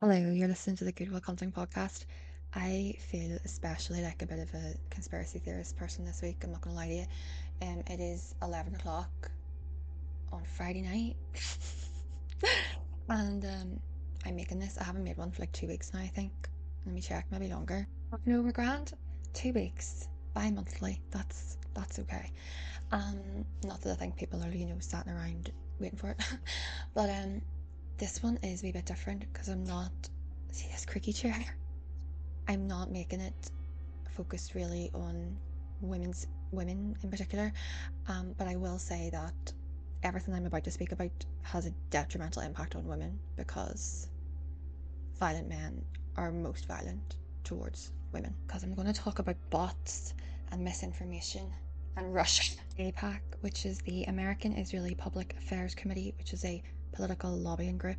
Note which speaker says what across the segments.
Speaker 1: Hello, you're listening to the Goodwill Content Podcast. I feel especially like a bit of a conspiracy theorist person this week. I'm not going to lie to you. It is 11 o'clock on Friday night. and I'm making this. I haven't made one for like 2 weeks now, I think. Let me check, maybe longer. No, we're grand. 2 weeks, bi-monthly. That's okay. Not that I think people are, sat around waiting for it. but this one is a wee bit different because I'm not, see this creaky chair? I'm not making it focused really on women in particular. But I will say that everything I'm about to speak about has a detrimental impact on women because violent men are most violent towards women. Because I'm going to talk about bots and misinformation and Russia. APAC, which is the American Israeli Public Affairs Committee, which is a political lobbying group.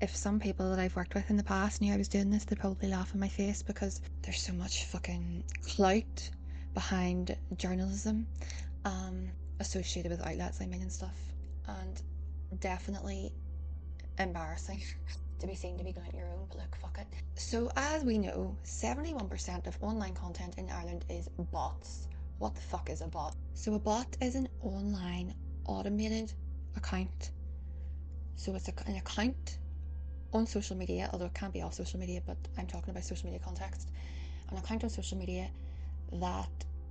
Speaker 1: If some people that I've worked with in the past knew I was doing this, they'd probably laugh in my face because there's so much fucking clout behind journalism associated with outlets, and stuff. And definitely embarrassing to be seen to be going at your own, but look, fuck it. So, as we know, 71% of online content in Ireland is bots. What the fuck is a bot? So, a bot is an online automated account. So, it's an account on social media, although it can't be off social media, but I'm talking about social media context. An account on social media that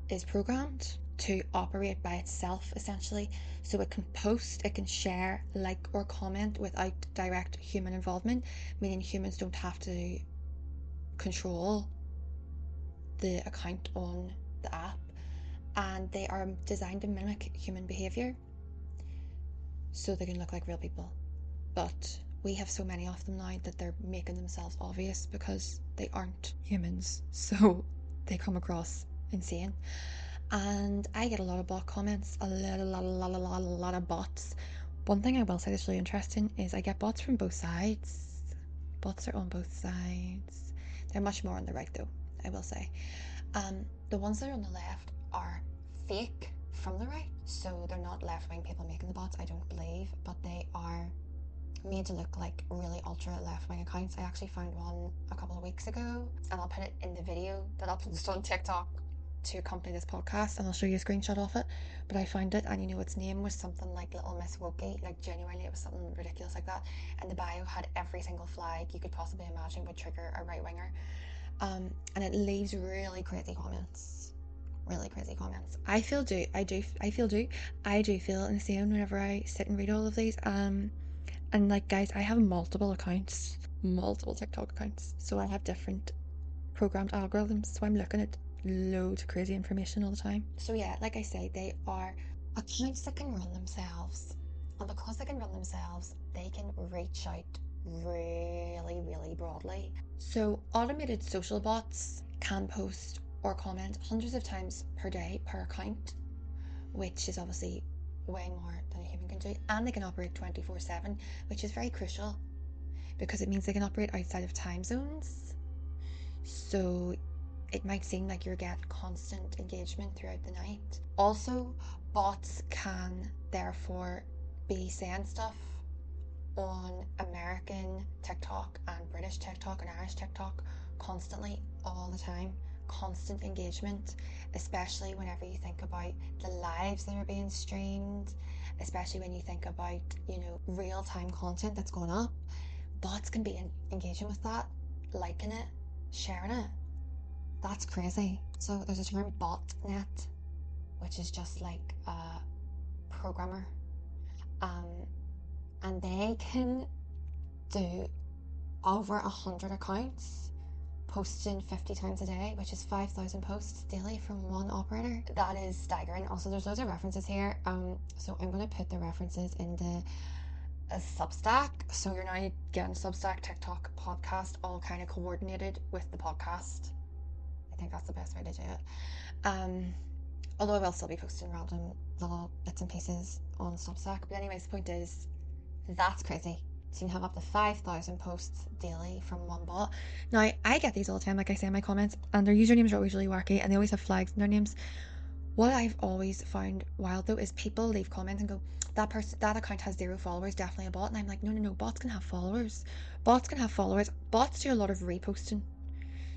Speaker 1: is programmed to operate by itself, essentially. So it can post, it can share, like, or comment without direct human involvement, meaning humans don't have to control the account on the app. And they are designed to mimic human behavior so they can look like real people. But we have so many of them now that they're making themselves obvious because they aren't humans. So they come across insane. And I get a lot of bot comments, a lot of bots. One thing I will say that's really interesting is I get bots from both sides. Bots are on both sides. They're much more on the right though, I will say. The ones that are on the left are fake from the right. So they're not left-wing people making the bots, I don't believe, but they are made to look like really ultra left-wing accounts. I actually found one a couple of weeks ago and I'll put it in the video that I'll post on TikTok to accompany this podcast, and I'll show you a screenshot of it. But I found it, and its name was something like Little Miss Wokey, like genuinely it was something ridiculous like that, and the bio had every single flag you could possibly imagine would trigger a right-winger, and it leaves really crazy comments. I do feel insane whenever I sit and read all of these. And like, guys, I have multiple accounts, multiple TikTok accounts, so I have different programmed algorithms, so I'm looking at loads of crazy information all the time. So yeah, like I say, they are accounts that can run themselves, and because they can run themselves, they can reach out really, really broadly. So automated social bots can post or comment hundreds of times per day per account, which is obviously way more than a human can do, and they can operate 24/7, which is very crucial because it means they can operate outside of time zones. So it might seem like you're getting constant engagement throughout the night. Also, bots can therefore be saying stuff on American TikTok and British TikTok and Irish TikTok constantly, all the time. Constant engagement, especially whenever you think about the lives that are being streamed, especially when you think about, real-time content that's going up. Bots can be engaging with that, liking it, sharing it. That's crazy. So there's a term botnet, which is just like a programmer. And they can do over 100 accounts, posting 50 times a day, which is 5,000 posts daily from one operator. That is staggering. Also, there's loads of references here. So I'm going to put the references into a Substack. So you're now getting Substack, TikTok, podcast, all kind of coordinated with the podcast. I think that's the best way to do it. Although I will still be posting random little bits and pieces on Substack. But anyways, the point is, that's crazy. So you can have up to 5,000 posts daily from one bot. Now, I get these all the time, like I say in my comments, and their usernames are always really wacky, and they always have flags in their names. What I've always found wild though is people leave comments and go, that account has 0 followers, definitely a bot. And I'm like, no, no, no, bots can have followers. Bots can have followers. Bots do a lot of reposting.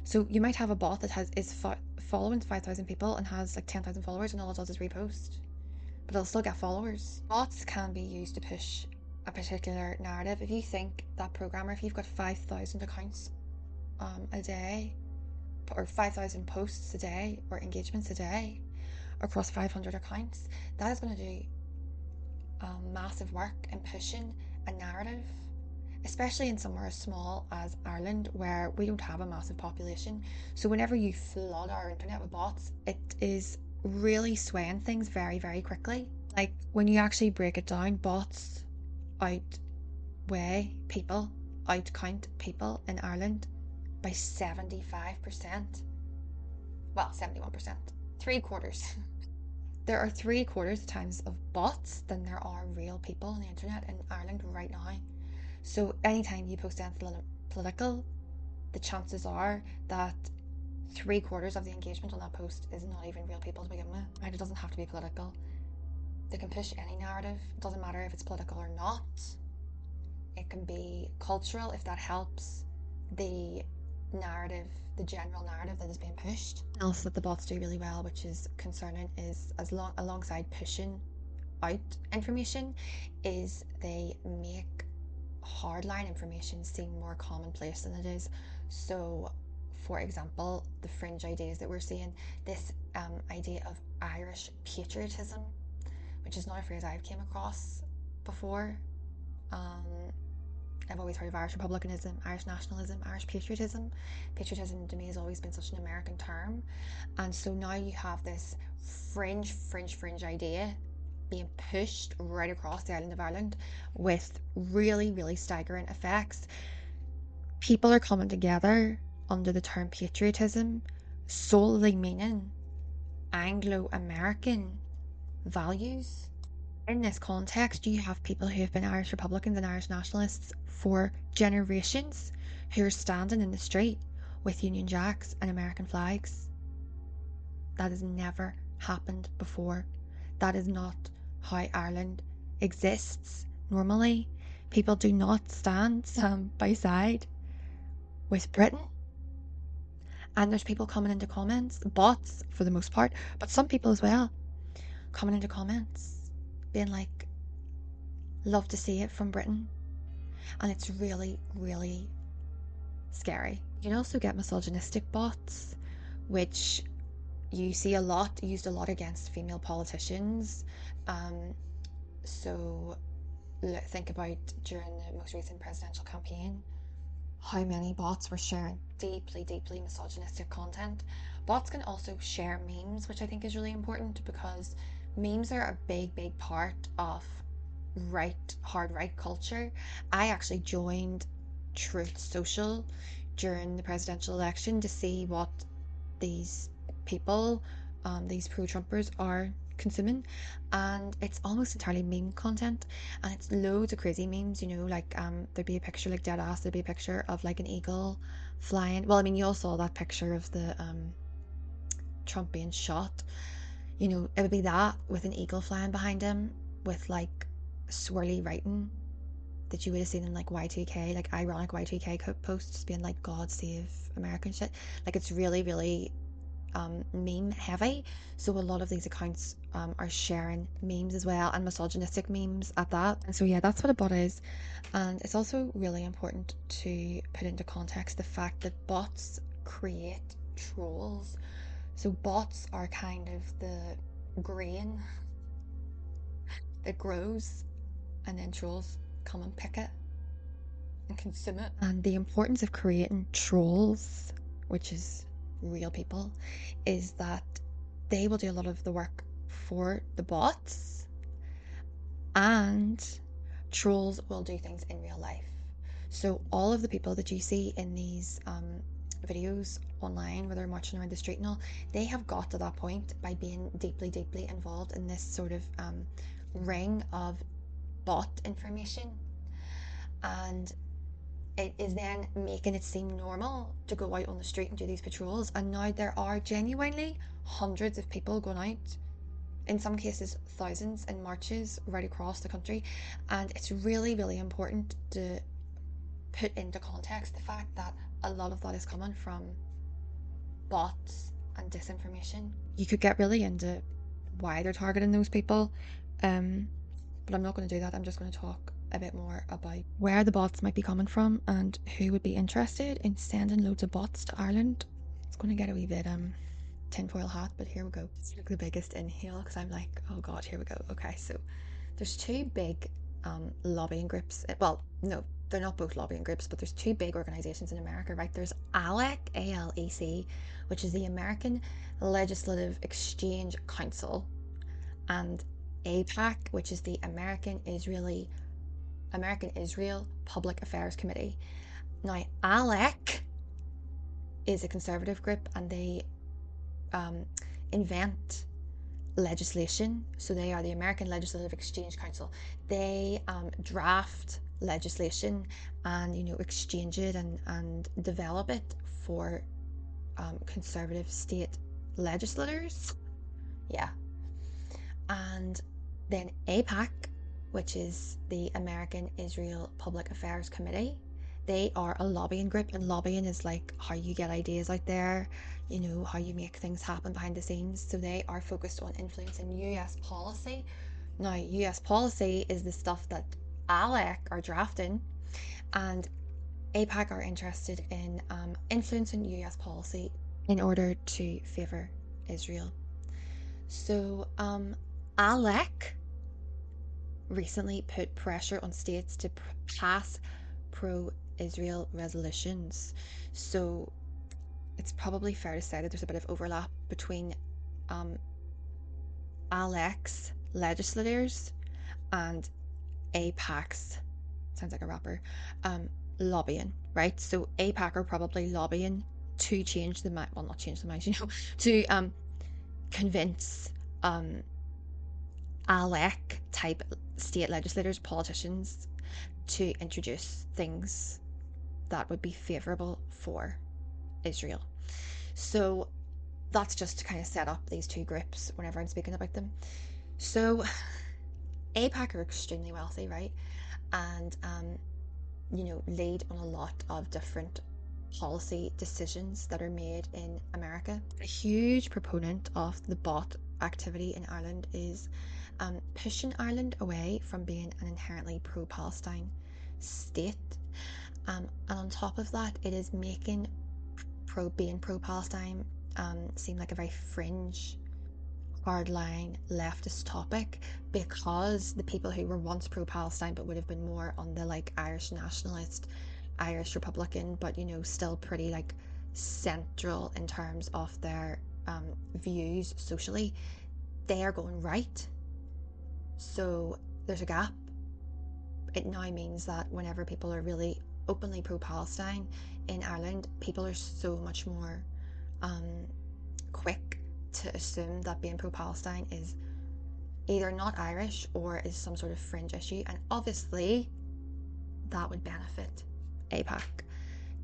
Speaker 1: So you might have a bot that following 5,000 people and has like 10,000 followers, and all it does is repost, but it'll still get followers. Bots can be used to push a particular narrative. If you think that programmer, if you've got 5,000 accounts a day, or 5,000 posts a day, or engagements a day across 500 accounts, that is going to do massive work in pushing a narrative, especially in somewhere as small as Ireland, where we don't have a massive population. So whenever you flood our internet with bots, it is really swaying things very, very quickly. Like when you actually break it down, bots outweigh people, outcount people in Ireland by 75%. Well, 71%. Three quarters. There are 3/4 the times of bots than there are real people on the internet in Ireland right now. So anytime you post anything political, the chances are that 3/4 of the engagement on that post is not even real people to begin with. Right? It doesn't have to be political. They can push any narrative. It doesn't matter if it's political or not. It can be cultural if that helps the narrative, the general narrative that is being pushed. Else that the bots do really well, which is concerning, is alongside pushing out information, is they make hardline information seem more commonplace than it is. So, for example, the fringe ideas that we're seeing, this idea of Irish patriotism, which is not a phrase I've came across before. I've always heard of Irish republicanism, Irish nationalism, Irish patriotism. Patriotism to me has always been such an American term. And so now you have this fringe idea being pushed right across the island of Ireland with really, really staggering effects. People are coming together under the term patriotism, solely meaning Anglo-American values. In this context, you have people who have been Irish Republicans and Irish nationalists for generations who are standing in the street with Union Jacks and American flags. That has never happened before. That is not how Ireland exists normally. People do not stand side by side with Britain. And there's people coming into comments, bots for the most part, but some people as well, coming into comments being like, love to see it from Britain. And it's really, really scary. You can also get misogynistic bots, which you see used a lot against female politicians. So think about during the most recent presidential campaign, how many bots were sharing deeply, deeply misogynistic content. Bots can also share memes, which I think is really important, because memes are a big, big part of hard right culture. I actually joined Truth Social during the presidential election to see what these people, these pro-Trumpers, are consuming, and it's almost entirely meme content, and it's loads of crazy memes, like there'd be a picture, like dead ass, there'd be a picture of like an eagle flying. Well, I mean, you all saw that picture of the Trump being shot. It would be that with an eagle flying behind him with like swirly writing that you would have seen in like Y2K, like ironic Y2K posts being like God save American shit. Like it's really, really meme heavy. So a lot of these accounts are sharing memes as well, and misogynistic memes at that. And so yeah, that's what a bot is. And it's also really important to put into context the fact that bots create trolls. So bots are kind of the grain that grows, and then trolls come and pick it and consume it. And the importance of creating trolls, which is real people, is that they will do a lot of the work for the bots, and trolls will do things in real life. So all of the people that you see in these videos online where they're marching around the street and all, they have got to that point by being deeply, deeply involved in this sort of ring of bot information, and it is then making it seem normal to go out on the street and do these patrols. And now there are genuinely hundreds of people going out in some cases thousands in marches right across the country. And it's really, really important to put into context the fact that a lot of that is coming from bots and disinformation. You could get really into why they're targeting those people, um, but I'm not going to do that. I'm just going to talk a bit more about where the bots might be coming from and who would be interested in sending loads of bots to Ireland. It's going to get a wee bit tinfoil hat, but here we go. It's like the biggest inhale because I'm like, oh god, here we go. Okay, so there's two big lobbying groups. Well, no, they're not both lobbying groups, but there's two big organizations in America, right? There's ALEC, ALEC, which is the American Legislative Exchange Council, and APAC, which is the American Israel Public Affairs Committee. Now, ALEC is a conservative group, and they invent legislation. So they are the American Legislative Exchange Council. They draft legislation and exchange it and develop it for conservative state legislators. Yeah. And then APAC, which is the American Israel Public Affairs Committee, they are a lobbying group, and lobbying is like how you get ideas out there, how you make things happen behind the scenes. So they are focused on influencing US policy. Now, US policy is the stuff that ALEC are drafting, and APAC are interested in influencing US policy in order to favour Israel. So ALEC recently put pressure on states to pass pro-Israel resolutions. So it's probably fair to say that there's a bit of overlap between ALEC's legislators and APAC's, sounds like a rapper, lobbying, right? So APAC are probably lobbying to change the mind, well, not change the minds, to convince ALEC type state legislators, politicians, to introduce things that would be favourable for Israel. So that's just to kind of set up these two groups whenever I'm speaking about them. So APAC are extremely wealthy, right? And lead on a lot of different policy decisions that are made in America. A huge proponent of the bot activity in Ireland is pushing Ireland away from being an inherently pro-Palestine state. And on top of that, it is making being pro-Palestine seem like a very fringe, hardline leftist topic, because the people who were once pro-Palestine but would have been more on the like Irish nationalist, Irish Republican, but still pretty like central in terms of their views socially, they are going right. So there's a gap. It now means that whenever people are really openly pro-Palestine in Ireland, people are so much more quick to assume that being pro-Palestine is either not Irish or is some sort of fringe issue, and obviously that would benefit APAC.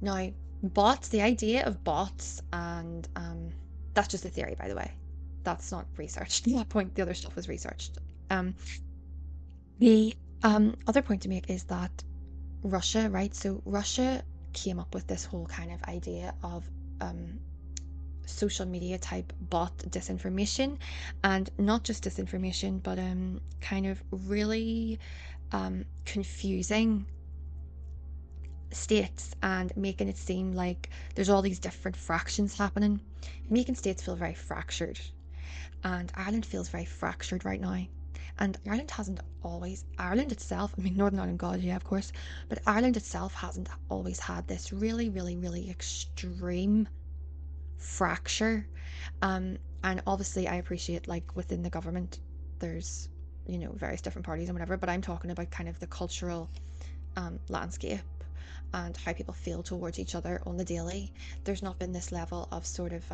Speaker 1: Now, bots, the idea of bots, and that's just a theory, by the way. That's not researched. At that point, the other stuff was researched. The other point to make is that Russia, right? So Russia came up with this whole kind of idea of social media type bot disinformation, and not just disinformation, but kind of really confusing states and making it seem like there's all these different fractions happening, making states feel very fractured. And Ireland feels very fractured right now. And Ireland hasn't always, Ireland itself, I mean, Northern Ireland, God, yeah, of course, but Ireland itself hasn't always had this really, really, really extreme fracture. And obviously, I appreciate, like, within the government, there's, various different parties and whatever, but I'm talking about kind of the cultural landscape and how people feel towards each other on the daily. There's not been this level of sort of,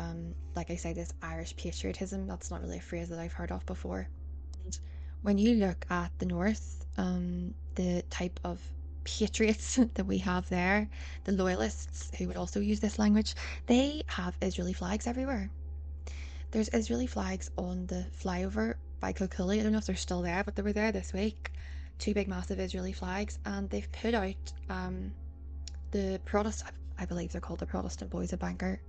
Speaker 1: like I say, this Irish patriotism. That's not really a phrase that I've heard of before. And when you look at the North, the type of patriots that we have there, the loyalists who would also use this language, they have Israeli flags everywhere. There's Israeli flags on the flyover by Kilcooley. I don't know if they're still there, but they were there this week. Two big, massive Israeli flags, and they've put out the Protestant, I believe they're called the Protestant Boys of Bangor.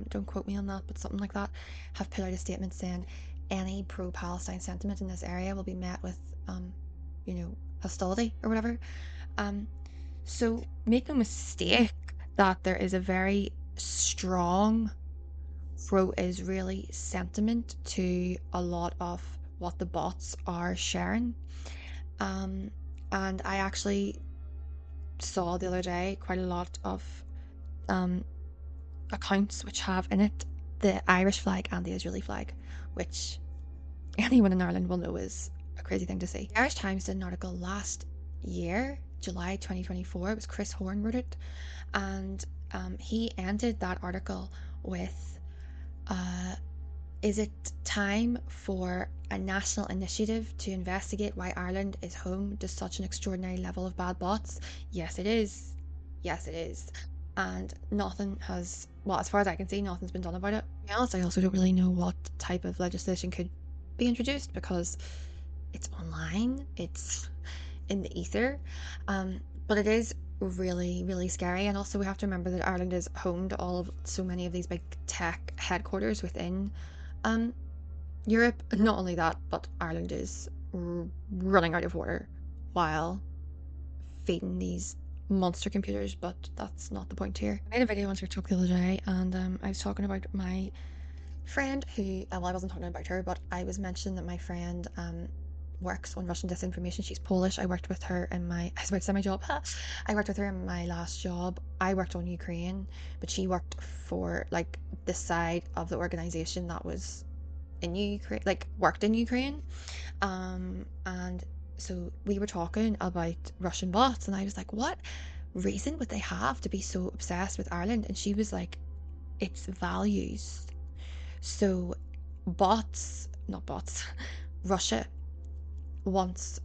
Speaker 1: Don't quote me on that, but something like that, have put out a statement saying any pro-Palestine sentiment in this area will be met with, you know, hostility or whatever. Um, so make no mistake that there is a very strong pro-Israeli sentiment to a lot of what the bots are sharing. Um, and I actually saw the other day quite a lot of um, accounts which have in it the Irish flag and the Israeli flag, which anyone in Ireland will know is a crazy thing to see. The Irish Times did an article last year, July 2024. It was Chris Horn wrote it, and he ended that article with, is it time for a national initiative to investigate why Ireland is home to such an extraordinary level of bad bots? Yes, it is. Yes, it is. And nothing has, well, as far as I can see, nothing's been done about it. To be honest, I also don't really know what type of legislation could be introduced because it's online, it's in the ether. But it is really, really scary. And also, we have to remember that Ireland is home to all of so many of these big tech headquarters within um, Europe. Not only that, but Ireland is running out of water while feeding these monster computers, but that's not the point here. I made a video on TikTok the other day, and I was talking about my friend who, well, I wasn't talking about her, but I was mentioning that my friend works on Russian disinformation. She's Polish. I worked with her in my, I was about to say my job. I worked with her in my last job. I worked on Ukraine, but she worked for like the side of the organization that was in Ukraine, like worked in Ukraine. And so we were talking about Russian bots, and I was like, what reason would they have to be so obsessed with Ireland? And she was like, it's values. So bots, not bots, Russia wants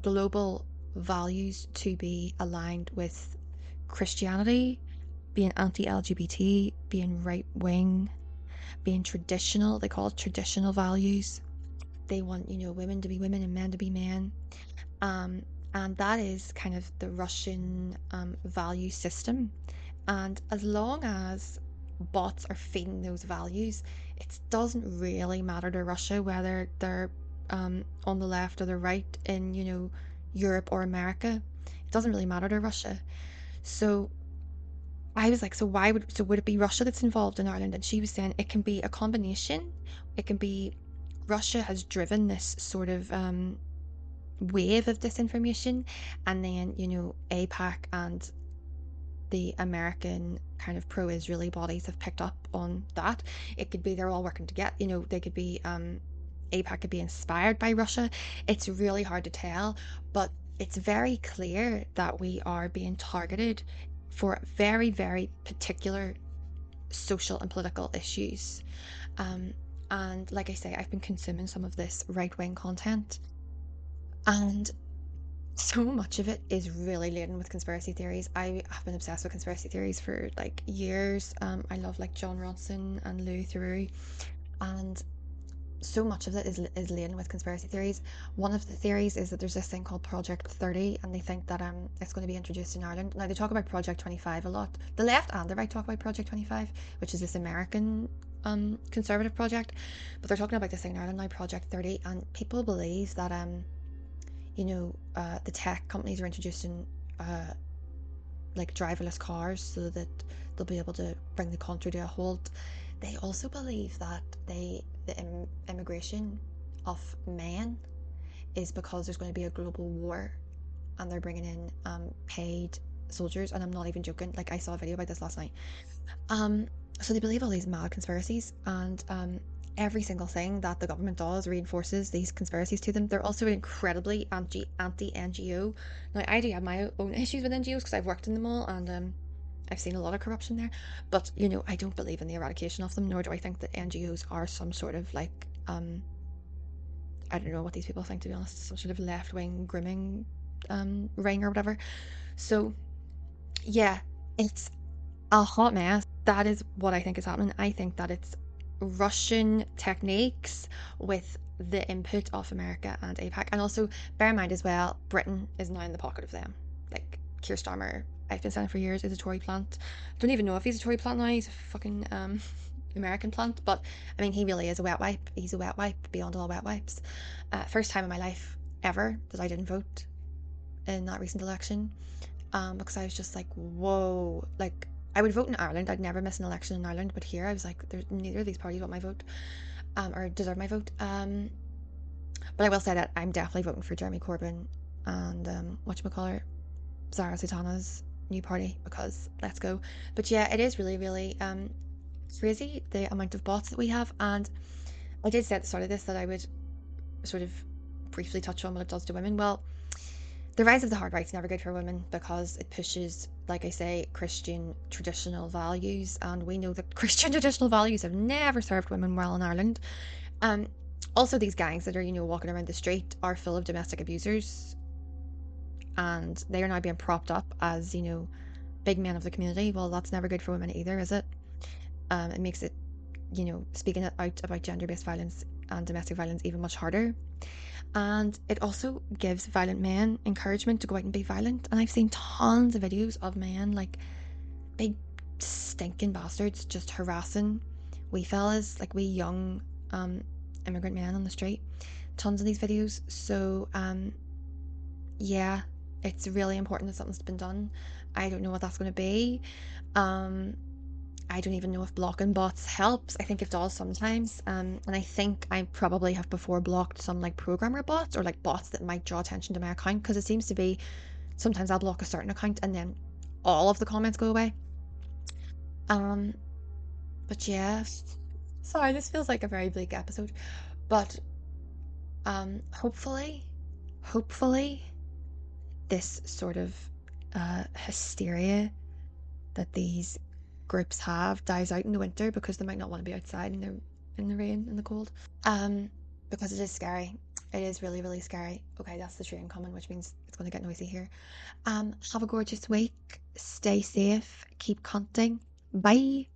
Speaker 1: global values to be aligned with Christianity, being anti-LGBT, being right wing, being traditional. They call it traditional values. They want, women to be women and men to be men. Um, and that is kind of the Russian value system. And as long as bots are feeding those values, it doesn't really matter to Russia whether they're on the left or the right in, Europe or America. It doesn't really matter to Russia. So I was like, so would it be Russia that's involved in Ireland? And she was saying it can be a combination. It can be Russia has driven this sort of wave of disinformation, and then, APAC and the American kind of pro-Israeli bodies have picked up on that. It could be they're all working together, they could be APAC could be inspired by Russia. It's really hard to tell, but it's very clear that we are being targeted for very, very particular social and political issues. Um, and like I say, I've been consuming some of this right-wing content, and so much of it is really laden with conspiracy theories. I have been obsessed with conspiracy theories for like years. I love like John Ronson and Louis Theroux, and so much of it is laden with conspiracy theories. One of the theories is that there's this thing called Project 30, and they think that it's going to be introduced in Ireland. Now they talk about Project 25 a lot. The left and the right talk about Project 25, which is this American conservative project, but they're talking about this thing in Ireland now, Project 30, and people believe that the tech companies are introducing like driverless cars so that they'll be able to bring the country to a halt. They also believe that the immigration of men is because there's going to be a global war, and they're bringing in paid soldiers, and I'm not even joking. Like I saw a video about this last night. So they believe all these mad conspiracies, and every single thing that the government does reinforces these conspiracies to them. They're also incredibly anti NGO. Now I do have my own issues with NGOs because I've worked in them all, and I've seen a lot of corruption there. But I don't believe in the eradication of them, nor do I think that NGOs are some sort of like I don't know what these people think, to be honest, some sort of left wing grooming ring or whatever. So yeah, it's a hot mess. That is what I think is happening. I think that it's Russian techniques with the input of America and APAC. And also bear in mind as well, Britain is now in the pocket of them. Like Keir Starmer, I've been saying for years, is a Tory plant. Don't even know if he's a Tory plant now. He's a fucking American plant. But I mean, he really is a wet wipe. He's a wet wipe beyond all wet wipes. First time in my life ever that I didn't vote in that recent election. Because I was just like, whoa, like I would vote in Ireland. I'd never miss an election in Ireland, but here I was like, there's neither of these parties want my vote, or deserve my vote. But I will say that I'm definitely voting for Jeremy Corbyn and whatchamacallit, Zara Sultana's new party, because let's go. But yeah, it is really, really crazy the amount of bots that we have. And I did say at the start of this that I would sort of briefly touch on what it does to women. Well, the rise of the hard right's never good for women because it pushes, like I say, Christian traditional values, and we know that Christian traditional values have never served women well in Ireland. Um, Also, these gangs that are, walking around the street are full of domestic abusers, and they are now being propped up as, big men of the community. Well, that's never good for women either, is it? It makes it, speaking out about gender-based violence and domestic violence even much harder. And it also gives violent men encouragement to go out and be violent. And I've seen tons of videos of men, like big stinking bastards, just harassing wee fellas, like wee young immigrant men on the street. Tons of these videos. So yeah, it's really important that something's been done. I don't know what that's going to be. I don't even know if blocking bots helps. I think it does sometimes. And I think I probably have before blocked some like programmer bots or like bots that might draw attention to my account, because it seems to be sometimes I'll block a certain account and then all of the comments go away. Um, but yeah. Sorry, this feels like a very bleak episode. But hopefully this sort of hysteria that these groups have dies out in the winter, because they might not want to be outside in the rain and the cold. Because it is scary. It is really, really scary. Okay, that's the train coming, which means it's going to get noisy here. Have a gorgeous week. Stay safe. Keep hunting. Bye.